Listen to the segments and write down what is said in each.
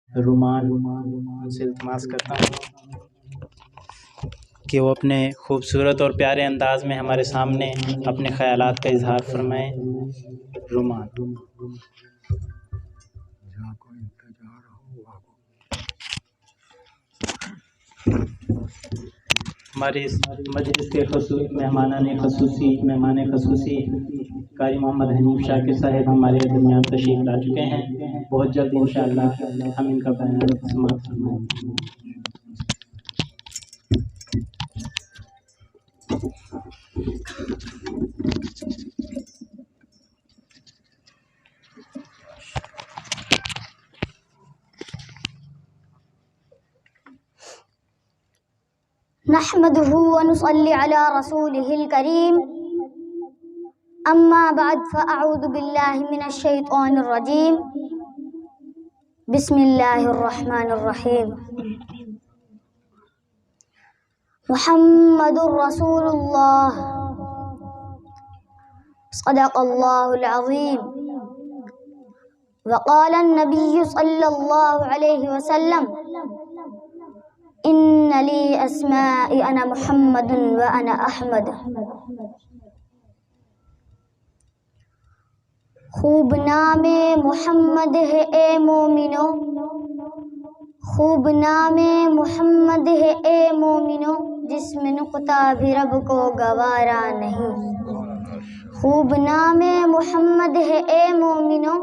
رومان ان سے التماس کرتا ہوں کہ وہ اپنے خوبصورت اور پیارے انداز میں ہمارے سامنے اپنے خیالات کا اظہار فرمائیں۔ رومان۔ ہماری اس مجلس کے مہمان خصوصی قاری محمد حنیف شاکر صاحب ہمارے درمیان تشریف لا چکے ہیں۔ بہت جلد انشاءاللہ ہم ان کا بیان سماعت فرمائیں گے۔ نحمده ونصلي على رسوله الكريم أما بعد فأعوذ بالله من الشيطان الرجيم بسم الله الرحمن الرحيم محمد رسول الله صدق الله العظيم وقال النبي صلى الله عليه وسلم ان لی اسماء انا محمد و انا احمد۔ خوب نام محمد ہے اے مومنو، خوب نام محمد ہے اے مومنو، جس میں نقطہ بھی رب کو گوارا نہیں۔ خوب نام محمد ہے اے مومنو،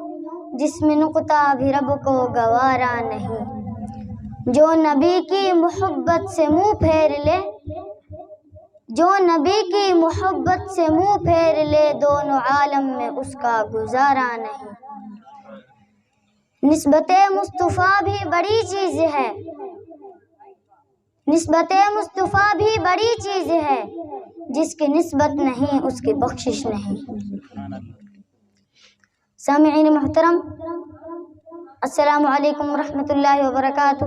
جس میں نقطہ بھی رب کو گوارا نہیں۔ جو نبی کی محبت سے منہ پھیر لے، جو نبی کی محبت سے منہ پھیر لے، دونوں عالم میں اس کا گزارا نہیں۔ نسبت مصطفیٰ بھی بڑی چیز ہے، نسبت مصطفیٰ بھی بڑی چیز ہے، جس کی نسبت نہیں اس کی بخشش نہیں۔ سامعین محترم، السلام علیکم ورحمۃ اللہ وبرکاتہ۔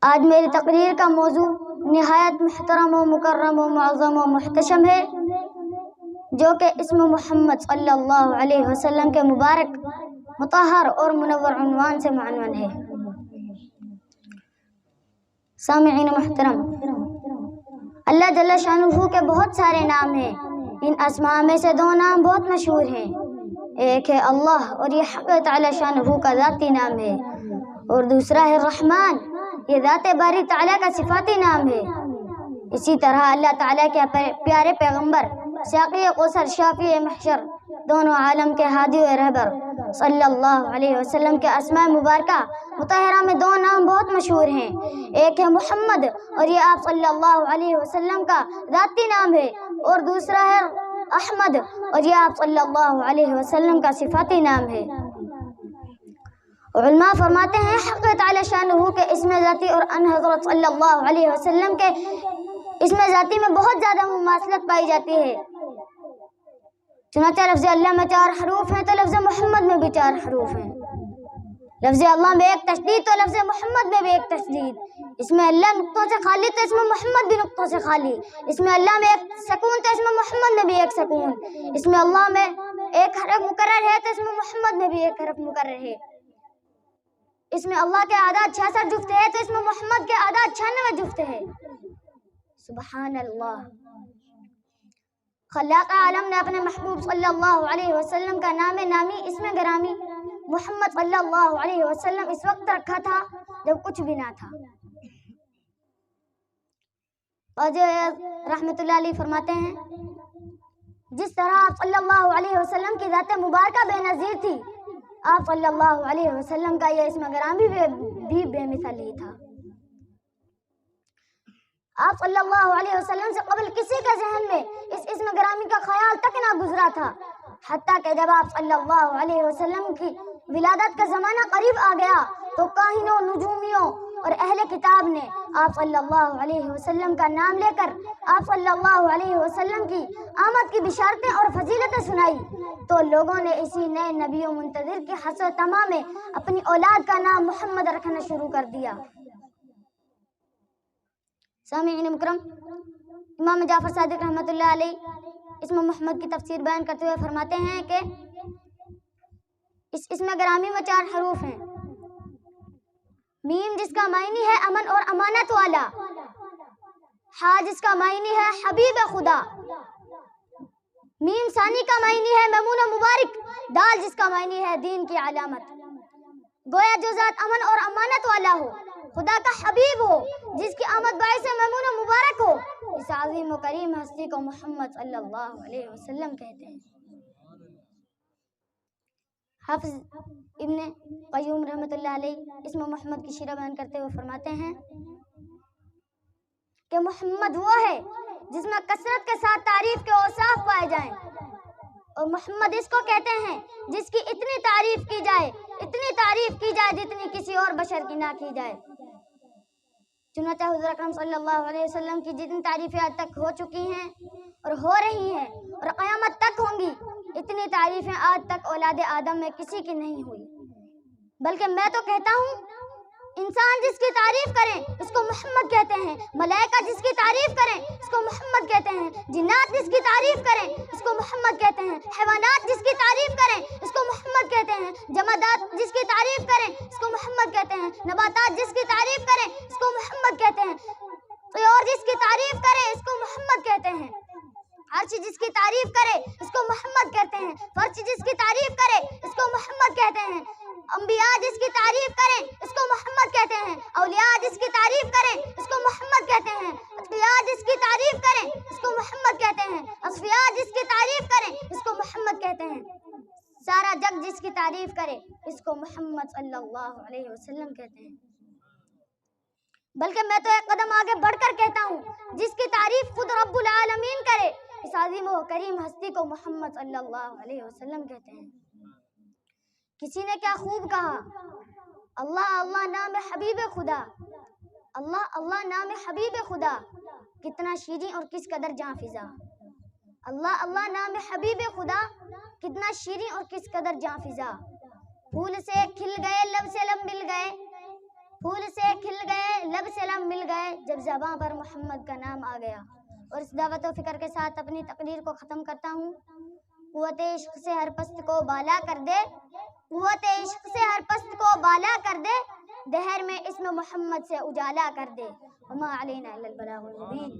آج میری تقریر کا موضوع نہایت محترم و مکرم و معظم و محتشم ہے، جو کہ اسم محمد صلی اللہ علیہ وسلم کے مبارک، مطہر اور منور عنوان سے معنون ہے۔ سامعین محترم، اللہ جل شانہ کے بہت سارے نام ہیں۔ ان اسماء میں سے دو نام بہت مشہور ہیں، ایک ہے اللہ اور یہ حق تعالی شانہ کا ذاتی نام ہے، اور دوسرا ہے رحمان، یہ ذات باری تعالیٰ کا صفاتی نام ہے۔ اسی طرح اللہ تعالیٰ کے پیارے پیغمبر ساقی کوثر شافی محشر دونوں عالم کے ہادی و رہبر صلی اللہ علیہ وسلم کے اسماء مبارکہ مطہرہ میں دو نام بہت مشہور ہیں، ایک ہے محمد اور یہ آپ صلی اللہ علیہ وسلم کا ذاتی نام ہے، اور دوسرا ہے احمد اور یہ آپ صلی اللہ علیہ وسلم کا صفاتی نام ہے۔ علماء فرماتے ہیں حق تعالی شانہ کے اسم ذاتی اور ان حضرت صلی اللہ علیہ وسلم کے اسم ذاتی میں بہت زیادہ مماثلت پائی جاتی ہے۔ چنانچہ لفظ اللہ میں 4 حروف ہیں تو لفظ محمد میں بھی 4 حروف ہیں۔ لفظ اللہ میں ایک تشدید تو لفظ محمد میں بھی ایک تشدید۔ اس میں اللہ نقطوں سے خالی تو اس میں محمد بھی نقطوں سے خالی۔ اس میں اللہ میں ایک سکون تو اس میں محمد میں بھی ایک سکون۔ اس میں اللہ میں ایک حرف مکرر ہے تو اس میں محمد میں بھی ایک حرف مکرر ہے۔ اس میں اللہ کے اعداد 66 جفت ہے تو اس میں محمد کے اعداد 96 جفت ہے۔ سبحان اللہ۔ خلاق عالم نے اپنے محبوب صلی اللہ علیہ وسلم کا نام نامی اسم گرامی محمد صلی اللہ علیہ وسلم اس وقت رکھا تھا جب کچھ بھی نہ تھا۔ رحمۃ اللہ علیہ فرماتے ہیں جس طرح آپ صلی اللہ علیہ وسلم کی ذات مبارکہ بے نظیر تھی، آپ صلی اللہ علیہ وسلم کا یہ اسم گرامی بھی بے مثال ہی تھا۔ آپ صلی اللہ علیہ وسلم سے قبل کسی کے ذہن میں اس اسم گرامی کا خیال تک نہ گزرا تھا، حتیٰ کہ جب آپ صلی اللہ علیہ وسلم کی ولادت کا زمانہ قریب آ گیا تو کاہنوں، نجومیوں اور اہل کتاب نے آپ صلی اللہ علیہ وسلم کا نام لے کر آپ صلی اللہ علیہ وسلم کی آمد کی بشارتیں اور فضیلتیں سنائی، تو لوگوں نے اسی نئے نبی و منتظر کی حسرت تمام میں اپنی اولاد کا نام محمد رکھنا شروع کر دیا۔ سامعین مکرم، امام جعفر صادق رحمۃ اللہ علیہ اسم محمد کی تفسیر بیان کرتے ہوئے فرماتے ہیں کہ اس اسم گرامی میں 4 حروف ہیں. میم جس کا معنی ہے امن اور امانت والا، ہا جس کا معنی ہے حبیب خدا، میم ثانی کا معنی ہے ممون و مبارک، دال جس کا معنی ہے دین کی علامت. گویا جو ذات امن اور امانت والا ہو، خدا کا حبیب ہو، جس کی آمد باعث ممون و مبارک ہو، اس عظیم و کریم ہستی کو محمد صلی اللہ علیہ وسلم کہتے ہیں. حافظ ابن قیوم رحمۃ اللہ علیہ اسم محمد کی شرح بیان کرتے ہوئے فرماتے ہیں کہ محمد وہ ہے جس میں کثرت کے ساتھ تعریف کے اوصاف پائے جائیں، اور محمد اس کو کہتے ہیں جس کی اتنی تعریف کی جائے جتنی کسی اور بشر کی نہ کی جائے. چنانچہ حضور اکرم صلی اللہ علیہ وسلم کی جتنی تعریفیں آج تک ہو چکی ہیں اور ہو رہی ہیں اور قیامت تک ہوں گی، اتنی تعریفیں آج تک اولاد آدم میں کسی کی نہیں ہوئی. بلکہ میں تو کہتا ہوں انسان جس کی تعریف کریں اس کو محمد کہتے ہیں، ملائکہ جس کی تعریف کریں اس کو محمد کہتے ہیں، جنات جس کی تعریف کریں اس کو محمد کہتے ہیں، حیوانات جس کی تعریف کریں اس کو محمد کہتے ہیں، جمادات جس کی تعریف کریں اس کو محمد کہتے ہیں، نباتات جس کی تعریف کریں اس کو محمد کہتے ہیں، طیور جس کی تعریف کریں اس کو محمد کہتے ہیں، عرش جس کی تعریف کرے اس کو محمد کہتے ہیں، فرش جس کی تعریف کرے اس کو محمد کہتے ہیں، انبیاء جس کی تعریف کریں اس کو محمد کہتے ہیں، اولیاء جس کی تعریف کریں اس کو محمد کہتے ہیں، اتقیاء جس کی تعریف کریں اس کو محمد کہتے ہیں، اصفیاء جس کی تعریف کریں اس کو محمد کہتے ہیں، سارا جگ جس کی تعریف کرے اس کو محمد صلی اللہ علیہ وسلم کہتے ہیں. بلکہ میں تو ایک قدم آگے بڑھ کر کہتا ہوں جس کی تعریف خود رب العالمین کرے اس عظیم و کریم ہستی کو محمد صلی اللہ علیہ وسلم کہتے ہیں. کسی نے کیا خوب کہا، اللہ اللہ نام حبیب خدا، اللہ اللہ نام حبیب خدا، کتنا شیریں اور کس قدر جاں فضا. اللہ اللہ نام حبیب خدا، کتنا شیریں اور کس قدر جاں فضا. پھول سے کھل گئے لب سے لب مل گئے، پھول سے کھل گئے لب سے لب مل گئے جب زباں پر محمد کا نام آ گیا. اور اس دعوت و فکر کے ساتھ اپنی تقریر کو ختم کرتا ہوں. قوت عشق سے ہر پست کو بالا کر دے، قوت عشق سے ہر پست کو بالا کر دے، دہر میں اسم محمد سے اجالا کر دے. وما علینا الا البلاغ المبین.